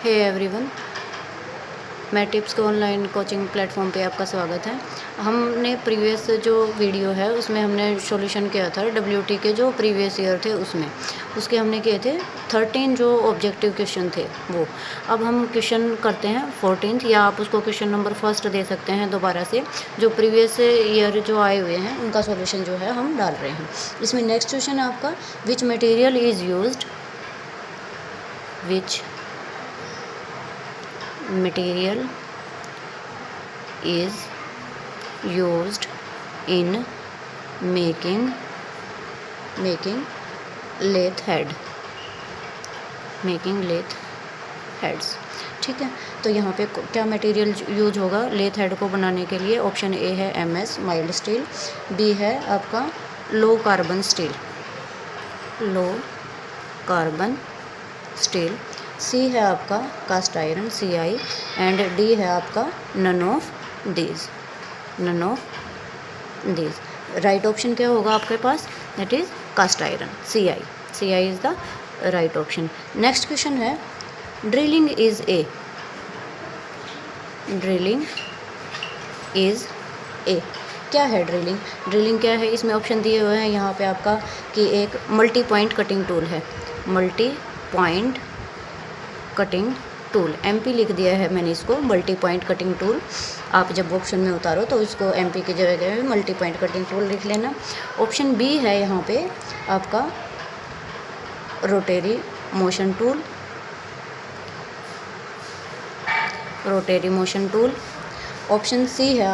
Hey everyone, मैं tips के online coaching platform पे आपका स्वागत है। हमने प्रीवियस जो वीडियो है उसमें हमने सॉल्यूशन किया था डब्ल्यूटी के जो प्रीवियस ईयर थे उसके हमने किए थे 13 जो ऑब्जेक्टिव क्वेश्चन थे वो। अब हम क्वेश्चन करते हैं 14th, या आप उसको क्वेश्चन नंबर फर्स्ट दे सकते हैं दोबारा से। जो प्रीवियस ईयर जो आए हुए हैं उनका सॉल्यूशन जो है हम डाल रहे हैं। इसमें नेक्स्ट क्वेश्चन है आपका, which material is used which material is used in making lathe heads। ठीक है, तो यहाँ पे क्या मटेरियल यूज होगा लेथ हेड को बनाने के लिए? ऑप्शन ए है MS माइल्ड स्टील, बी है आपका लो कार्बन स्टील, सी है आपका cast iron CI, and D है आपका none of these. Right option क्या होगा आपके पास? That is cast iron CI is the right option. Next question है, ड्रिलिंग इज ए। क्या है ड्रिलिंग क्या है? इसमें ऑप्शन दिए हुए हैं यहाँ पे आपका कि एक मल्टी पॉइंट कटिंग टूल है, multi point cutting tool. MP लिख दिया है मैंने इसको, मल्टी पॉइंट कटिंग टूल। आप जब ऑप्शन में उतारो तो इसको MP की जगह में मल्टी पॉइंट कटिंग टूल लिख लेना। ऑप्शन बी है यहाँ पे आपका rotary motion tool. Option C है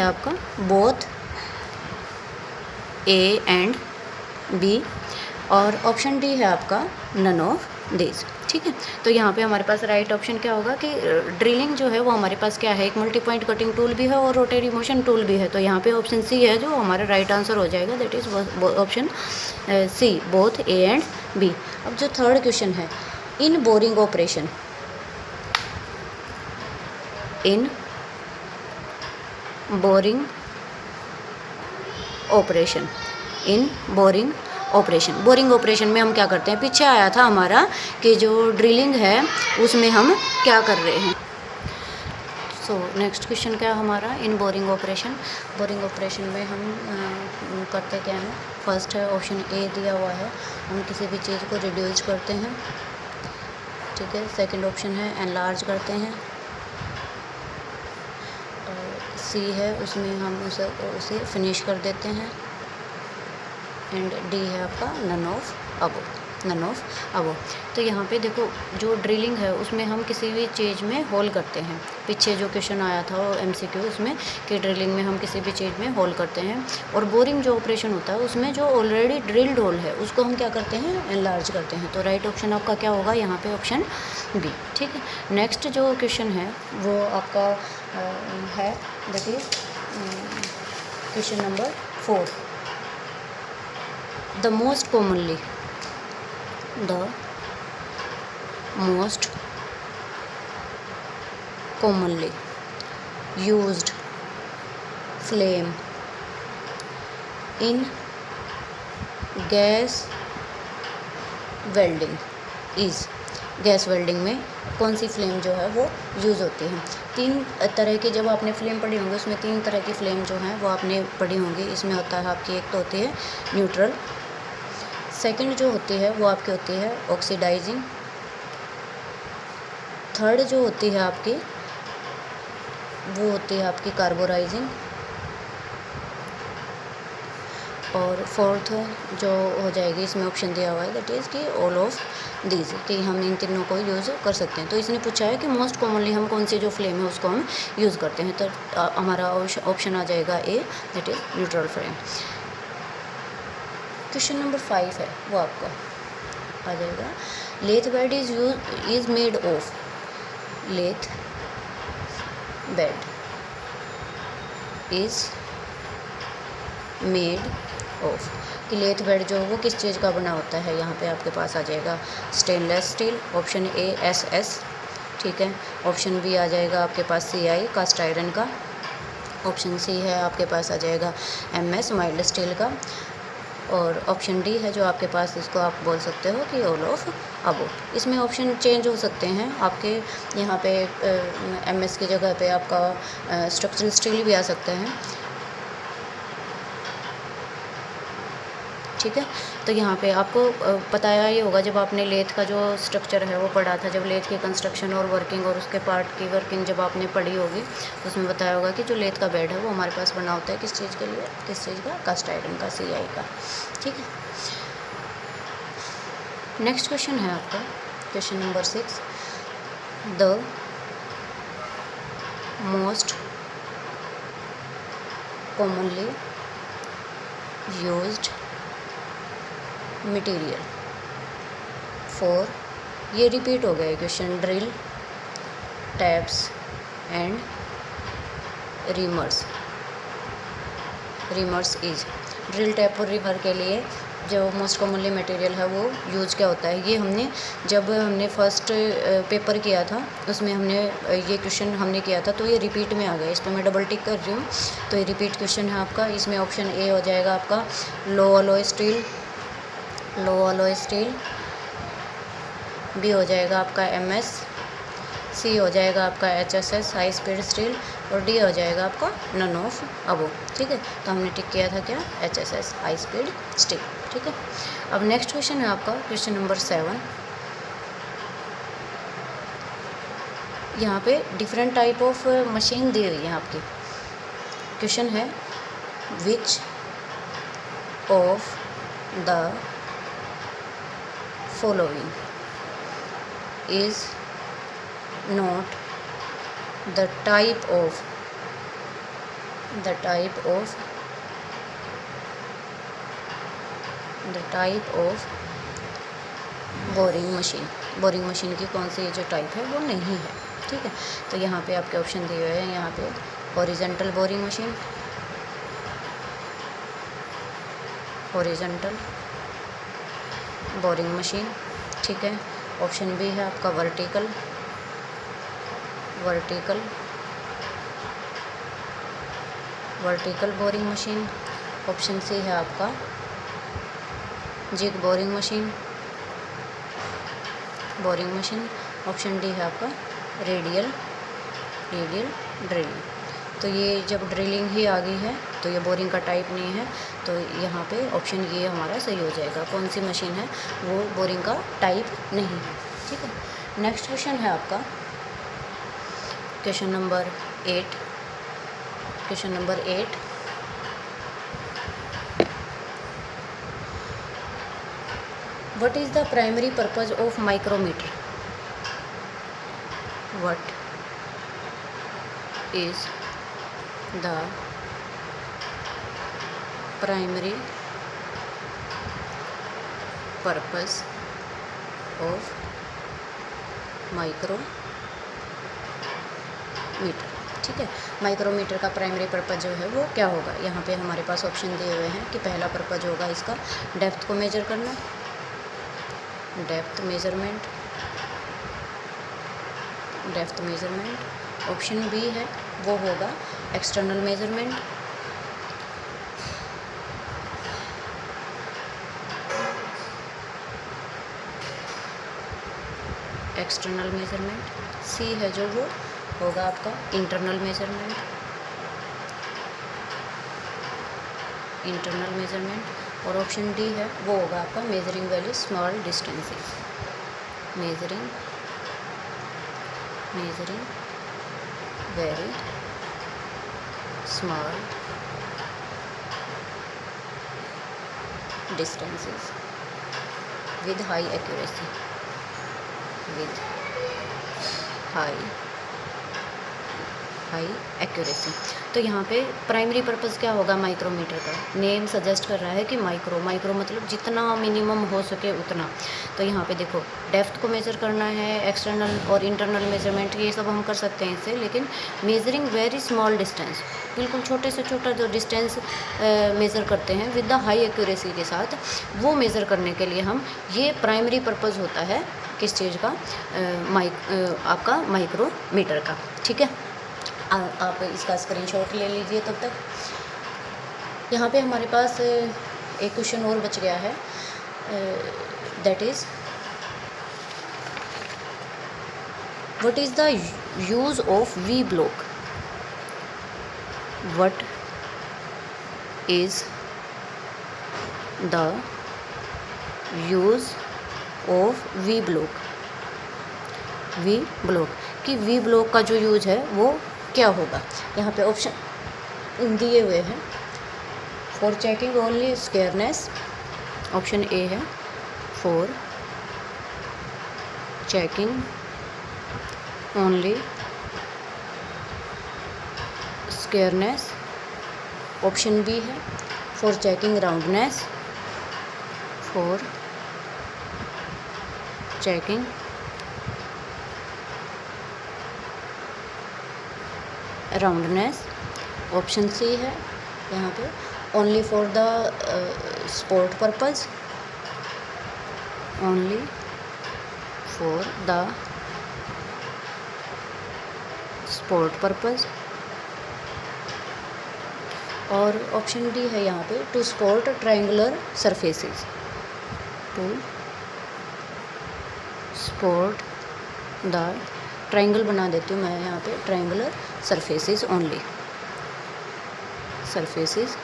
आपका बोथ A एंड B, और ऑप्शन डी है आपका नन ऑफ दिस। ठीक है, तो यहाँ पे हमारे पास राइट ऑप्शन क्या होगा कि ड्रिलिंग जो है वो हमारे पास क्या है, एक मल्टी पॉइंट कटिंग टूल भी है और रोटेरी मोशन टूल भी है। तो यहाँ पे ऑप्शन सी है जो हमारा राइट आंसर हो जाएगा, that is option C, both A and B। अब जो थर्ड क्वेश्चन है, इन बोरिंग ऑपरेशन में हम क्या करते हैं? पीछे आया था हमारा कि जो ड्रिलिंग है उसमें हम क्या कर रहे हैं। सो नेक्स्ट क्वेश्चन क्या है हमारा, इन बोरिंग ऑपरेशन में हम करते क्या हैं? फर्स्ट है ऑप्शन ए दिया हुआ है, हम किसी भी चीज़ को रिड्यूस करते हैं। ठीक है, सेकंड ऑप्शन है एनलार्ज करते हैं, सी है उसमें हम उसे फिनिश कर देते हैं, एंड डी है आपका नन ऑफ अबो। तो यहाँ पे देखो, जो ड्रिलिंग है उसमें हम किसी भी चीज़ में होल करते हैं। पीछे जो क्वेश्चन आया था वो MCQ उसमें कि ड्रिलिंग में हम किसी भी चीज़ में होल करते हैं, और बोरिंग जो ऑपरेशन होता है उसमें जो ऑलरेडी ड्रिल्ड होल है उसको हम क्या करते हैं? एनलार्ज करते हैं। तो राइट ऑप्शन आपका क्या होगा यहाँ पे? Option B. ठीक है, नेक्स्ट जो क्वेश्चन है वो आपका है, that is question number 4। The most commonly used flame in gas welding is। Gas welding में कौन सी फ्लेम जो है वो यूज़ होती है? 3 तरह की, जब आपने फ्लेम पढ़ी होंगी उसमें 3 तरह की फ्लेम जो हैं वो आपने पढ़ी होंगी। इसमें होता है आपकी, एक तो होती है न्यूट्रल, सेकंड जो होती है वो आपकी होती है ऑक्सीडाइजिंग, थर्ड जो होती है आपकी वो होती है आपकी कार्बोराइजिंग, और फोर्थ जो हो जाएगी, इसमें ऑप्शन दिया हुआ है दैट इज़ कि ऑल ऑफ दीज, कि हम इन तीनों को यूज़ कर सकते हैं। तो इसने पूछा है कि मोस्ट कॉमनली हम कौन सी जो फ्लेम है उसको हम यूज़ करते हैं, तो हमारा ऑप्शन आ जाएगा A, that is neutral flame. Question number 5 है वो आपका आ जाएगा, lathe bed is made of. Lathe bed is made of, कि लेथ बेड जो वो किस चीज़ का बना होता है? यहाँ पे आपके पास आ जाएगा stainless steel, option A SS। ठीक है, ऑप्शन बी आ जाएगा आपके पास CI कास्ट आयरन का, ऑप्शन सी है आपके पास आ जाएगा MS माइल्ड स्टील का, और ऑप्शन डी है जो आपके पास, इसको आप बोल सकते हो कि ऑल ऑफ अबो। इसमें ऑप्शन चेंज हो सकते हैं आपके, यहाँ पे एमएस की जगह पे आपका स्ट्रक्चरल स्टील भी आ सकते हैं, ठीक है। तो यहाँ पे आपको बताया ही होगा जब आपने लेथ का जो स्ट्रक्चर है वो पढ़ा था, जब लेथ की कंस्ट्रक्शन और वर्किंग और उसके पार्ट की वर्किंग जब आपने पढ़ी होगी तो उसमें बताया होगा कि जो लेथ का बेड है वो हमारे पास बना होता है किस चीज़ के लिए, किस चीज़ का, कास्ट आयरन का, CI का, ठीक है। नेक्स्ट क्वेश्चन है आपका question number 6, the most commonly used material for, ये रिपीट हो गया question, drill taps and reamers. Reamers is, drill tap और रीमर के लिए जो मोस्ट कॉमनली मटेरियल है वो यूज क्या होता है। ये हमने जब हमने फर्स्ट पेपर किया था उसमें हमने ये क्वेश्चन हमने किया था, तो ये रिपीट में आ गया। इस पर मैं डबल टिक कर रही हूँ, तो ये रिपीट क्वेश्चन है आपका। इसमें ऑप्शन ए हो जाएगा आपका लो अलॉय स्टील, लो अलॉय स्टील, बी हो जाएगा आपका MS, सी हो जाएगा आपका HSS हाई स्पीड स्टील, और डी हो जाएगा आपका नन ऑफ अबो, ठीक है। तो हमने टिक किया था क्या, HSS हाई स्पीड स्टील, ठीक है। अब नेक्स्ट क्वेश्चन है आपका क्वेश्चन नंबर 7। यहाँ पे डिफरेंट टाइप ऑफ मशीन दी हुई है आपकी। क्वेश्चन है which of the following is not the type of boring machine. Boring machine की कौन सी जो टाइप है वो नहीं है, ठीक है। तो यहाँ पे आपके ऑप्शन दिए हुए हैं, यहाँ पे horizontal boring machine, horizontal boring machine, ठीक है। ऑप्शन बी है आपका vertical boring machine. Option C है आपका jig boring machine. Option D है आपका रेडियल ड्रिलिंग। तो ये जब ड्रिलिंग ही आ गई है तो ये बोरिंग का टाइप नहीं है, तो यहाँ पे ऑप्शन ये हमारा सही हो जाएगा। कौन सी मशीन है वो बोरिंग का टाइप नहीं है, ठीक है। नेक्स्ट क्वेश्चन है आपका question number 8। What is the primary purpose of micrometer? What is the primary purpose of micrometer, ठीक है। माइक्रोमीटर का प्राइमरी पर्पज़ जो है वो क्या होगा? यहाँ पे हमारे पास ऑप्शन दिए हुए हैं कि पहला पर्पज़ होगा इसका डेप्थ को मेजर करना, डेप्थ मेजरमेंट। ऑप्शन बी है वो होगा एक्सटर्नल मेजरमेंट, सी है जो वो होगा आपका इंटरनल मेजरमेंट, और ऑप्शन डी है वो होगा आपका measuring very small distances, measuring very small distances with high accuracy, तो यहाँ पे प्राइमरी पर्पज़ क्या होगा माइक्रोमीटर का? नेम सजेस्ट कर रहा है कि माइक्रो मतलब जितना मिनिमम हो सके उतना। तो यहाँ पे देखो डेप्थ को मेज़र करना है, एक्सटर्नल और इंटरनल मेजरमेंट ये सब हम कर सकते हैं इससे, लेकिन मेजरिंग वेरी स्मॉल डिस्टेंस, बिल्कुल छोटे से छोटा जो डिस्टेंस मेज़र करते हैं विद द हाई एक्यूरेसी के साथ, वो मेज़र करने के लिए हम, ये प्राइमरी पर्पज़ होता है किस चीज़ का? आपका माइक्रोमीटर का, ठीक है। आप इसका स्क्रीनशॉट ले लीजिए तब तक। यहाँ पे हमारे पास एक क्वेश्चन और बच गया है, that is what is the use of V block. What is the use of V block. V block कि वी ब्लॉक का जो यूज है वो क्या होगा। यहाँ पे ऑप्शन दिए हुए हैं, for checking only squareness, option A है for checking only squareness, option B है for checking roundness, for checking roundness, option C है यहाँ पे only for the support purpose, only for the support purpose, और option D है यहाँ पे to support triangular surfaces, to support the triangle बना देती हूँ मैं यहाँ पे, triangular surfaces only, surfaces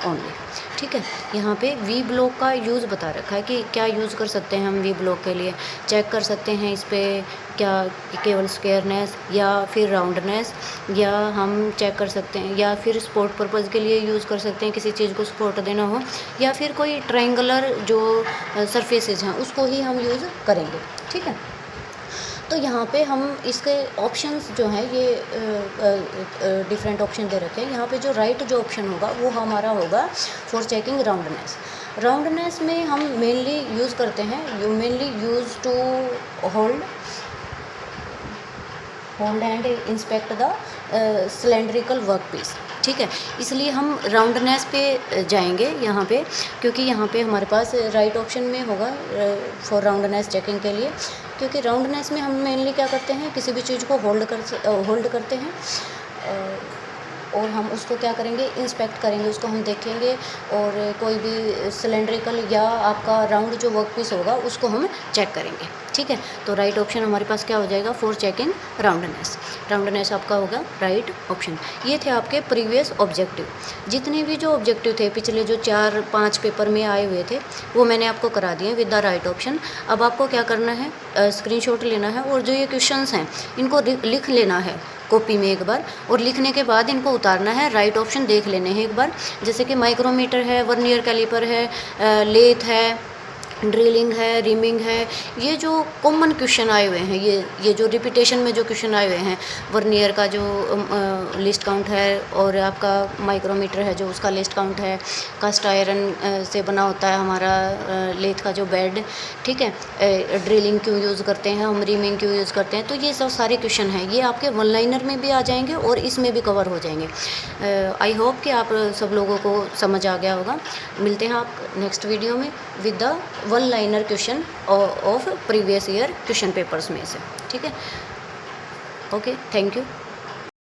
only. ठीक है, यहाँ पे वी ब्लॉक का यूज़ बता रखा है कि क्या यूज़ कर सकते हैं हम वी ब्लॉक के लिए। चेक कर सकते हैं इस पर क्या केवल स्क्वायरनेस या फिर राउंडनेस, या हम चेक कर सकते हैं, या फिर स्पोर्ट पर्पज़ के लिए यूज़ कर सकते हैं, किसी चीज़ को सपोर्ट देना हो, या फिर कोई ट्रायंगुलर जो सरफेसेज हैं उसको ही हम यूज़ करेंगे। ठीक है, तो यहाँ पे हम इसके ऑप्शंस जो हैं ये डिफरेंट ऑप्शन दे रखे हैं। यहाँ पे जो राइट जो ऑप्शन होगा वो हमारा होगा फॉर चेकिंग राउंडनेस। राउंडनेस में हम मेनली यूज़ करते हैं, you mainly use to hold and inspect the cylindrical work piece. ठीक है, इसलिए हम राउंडनेस पे जाएंगे यहाँ पे, क्योंकि यहाँ पे हमारे पास राइट ऑप्शन में होगा फॉर राउंडनेस चेकिंग के लिए, क्योंकि राउंडनेस में हम मेनली क्या करते हैं, किसी भी चीज़ को होल्ड करते हैं और हम उसको क्या करेंगे, इंस्पेक्ट करेंगे, उसको हम देखेंगे, और कोई भी सिलेंड्रिकल या आपका राउंड जो वर्क पीस होगा उसको हम चेक करेंगे। ठीक है, तो राइट ऑप्शन हमारे पास क्या हो जाएगा, फॉर चेकिंग राउंडनेस। राउंडनेस आपका होगा राइट ऑप्शन। ये थे आपके प्रीवियस ऑब्जेक्टिव। जितने भी जो ऑब्जेक्टिव थे पिछले जो 4-5 पेपर में आए हुए थे वो मैंने आपको करा दिए विद द राइट ऑप्शन। अब आपको क्या करना है, स्क्रीनशॉट लेना है और जो ये क्वेश्चंस हैं इनको लिख लेना है कॉपी में एक बार, और लिखने के बाद इनको उतारना है, राइट ऑप्शन देख लेने हैं एक बार। जैसे कि माइक्रोमीटर है, वर्नियर कैलिपर है, लेथ है, ड्रिलिंग है, रिमिंग है, ये जो कॉमन क्वेश्चन आए हुए हैं, ये जो रिपीटेशन में जो क्वेश्चन आए हुए हैं, वर्नियर का जो लिस्ट काउंट है, और आपका माइक्रोमीटर है जो उसका लिस्ट काउंट है, कास्ट आयरन से बना होता है हमारा लेथ का जो बेड। ठीक है, ड्रिलिंग क्यों यूज़ करते हैं हम, रिमिंग क्यों यूज़ करते हैं, तो ये सब सारे क्वेश्चन हैं, ये आपके वन लाइनर में भी आ जाएंगे और इसमें भी कवर हो जाएंगे। आई होप कि आप सब लोगों को समझ आ गया होगा। मिलते हैं आप नेक्स्ट वीडियो में with the one liner question of previous year question papers में से। ठीक है, ओके, थैंक यू।